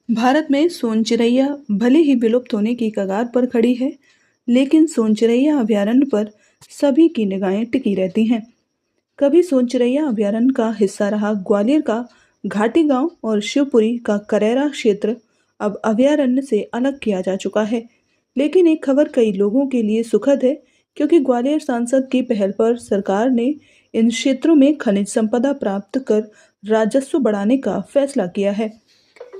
भारत में सोन चिरैया भले ही विलुप्त होने की कगार पर खड़ी है, लेकिन सोन चिरैया अभयारण्य पर सभी की निगाहें टिकी रहती हैं। कभी सोन चिरैया अभयारण्य का हिस्सा रहा ग्वालियर का घाटी गांव और शिवपुरी का करेरा क्षेत्र अब अभयारण्य से अलग किया जा चुका है। लेकिन एक खबर कई लोगों के लिए सुखद है, क्योंकि ग्वालियर सांसद की पहल पर सरकार ने इन क्षेत्रों में खनिज संपदा प्राप्त कर राजस्व बढ़ाने का फैसला किया है।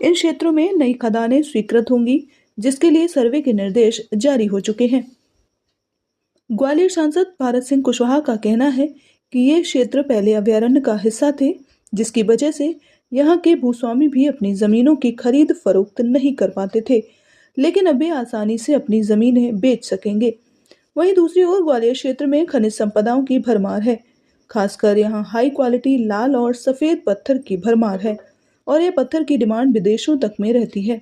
इन क्षेत्रों में नई खदानें स्वीकृत होंगी, जिसके लिए सर्वे के निर्देश जारी हो चुके हैं। ग्वालियर सांसद भारत सिंह कुशवाहा का कहना है कि ये क्षेत्र पहले अभयारण्य का हिस्सा थे, जिसकी वजह से यहाँ के भूस्वामी भी अपनी जमीनों की खरीद फरोख्त नहीं कर पाते थे, लेकिन अब वे आसानी से अपनी जमीनें बेच सकेंगे। वहीं दूसरी ओर ग्वालियर क्षेत्र में खनिज संपदाओं की भरमार है। खासकर यहाँ हाई क्वालिटी लाल और सफेद पत्थर की भरमार है और ये पत्थर की डिमांड विदेशों तक में रहती है।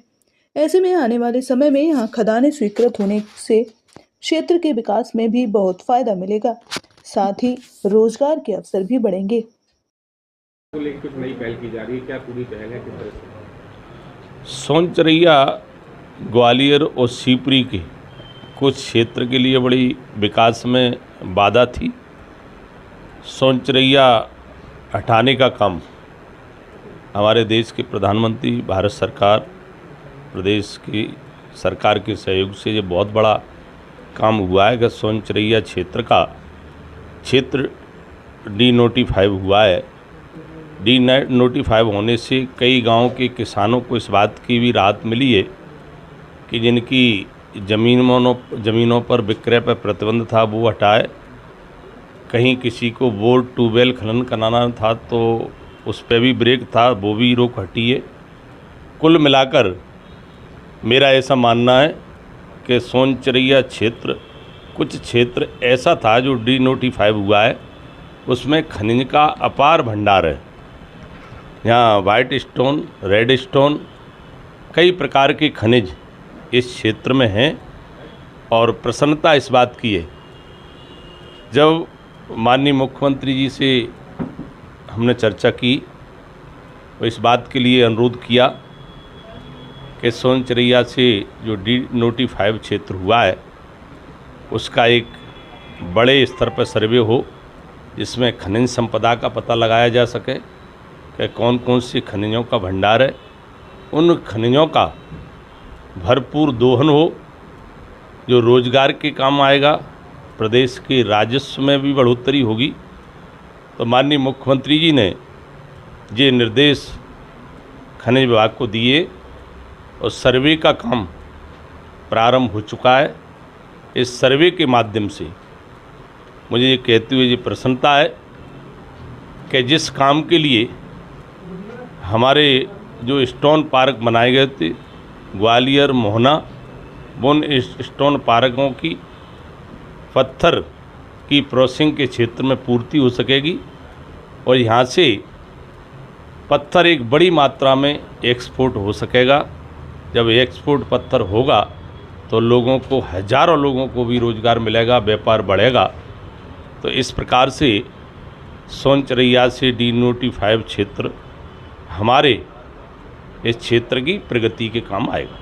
ऐसे में आने वाले समय में यहाँ खदानें स्वीकृत होने से क्षेत्र के विकास में भी बहुत फायदा मिलेगा, साथ ही रोजगार के अवसर भी बढ़ेंगे। को लेकर कुछ नई पहल की जा रही है, क्या पूरी पहल है, किस तरह से? सोन चिरैया ग्वालियर और शिवपुरी के कुछ क्षेत्र के लिए बड़ी विकास में बाधा थी। सोन चिरैया हटाने का काम हमारे देश के प्रधानमंत्री, भारत सरकार, प्रदेश की सरकार के सहयोग से ये बहुत बड़ा काम हुआ है कि सोन चिरैया क्षेत्र डी-नोटिफाई हुआ है। डी-नोटिफाई होने से कई गांव के किसानों को इस बात की भी राहत मिली है कि जिनकी ज़मीनों पर विक्रय पर प्रतिबंध था वो हटाए। कहीं किसी को बोर ट्यूबवेल खनन कराना था तो उस पर भी ब्रेक था, वो भी रोक हटी है। कुल मिलाकर मेरा ऐसा मानना है कि सोन चिरैया कुछ क्षेत्र ऐसा था जो डी-नोटिफाई हुआ है, उसमें खनिज का अपार भंडार है। यहाँ वाइट स्टोन, रेड स्टोन, कई प्रकार के खनिज इस क्षेत्र में हैं और प्रसन्नता इस बात की है। जब माननीय मुख्यमंत्री जी से हमने चर्चा की तो इस बात के लिए अनुरोध किया कि सोन चिरैया से जो डी-नोटिफाई क्षेत्र हुआ है उसका एक बड़े स्तर पर सर्वे हो, जिसमें खनिज संपदा का पता लगाया जा सके कि कौन कौन सी खनिजों का भंडार है, उन खनिजों का भरपूर दोहन हो जो रोजगार के काम आएगा, प्रदेश के राजस्व में भी बढ़ोतरी होगी। तो माननीय मुख्यमंत्री जी ने ये निर्देश खनिज विभाग को दिए और सर्वे का काम प्रारंभ हो चुका है। इस सर्वे के माध्यम से मुझे ये कहते हुए ये प्रसन्नता है कि जिस काम के लिए हमारे जो स्टोन पार्क बनाए गए थे ग्वालियर, मोहना, उन स्टोन पार्कों की पत्थर की प्रोसेसिंग के क्षेत्र में पूर्ति हो सकेगी और यहाँ से पत्थर एक बड़ी मात्रा में एक्सपोर्ट हो सकेगा। जब एक्सपोर्ट पत्थर होगा तो लोगों को, हजारों लोगों को भी रोज़गार मिलेगा, व्यापार बढ़ेगा। तो इस प्रकार से सोन चिरैया से डी-नोटिफाई क्षेत्र हमारे इस क्षेत्र की प्रगति के काम आएगा।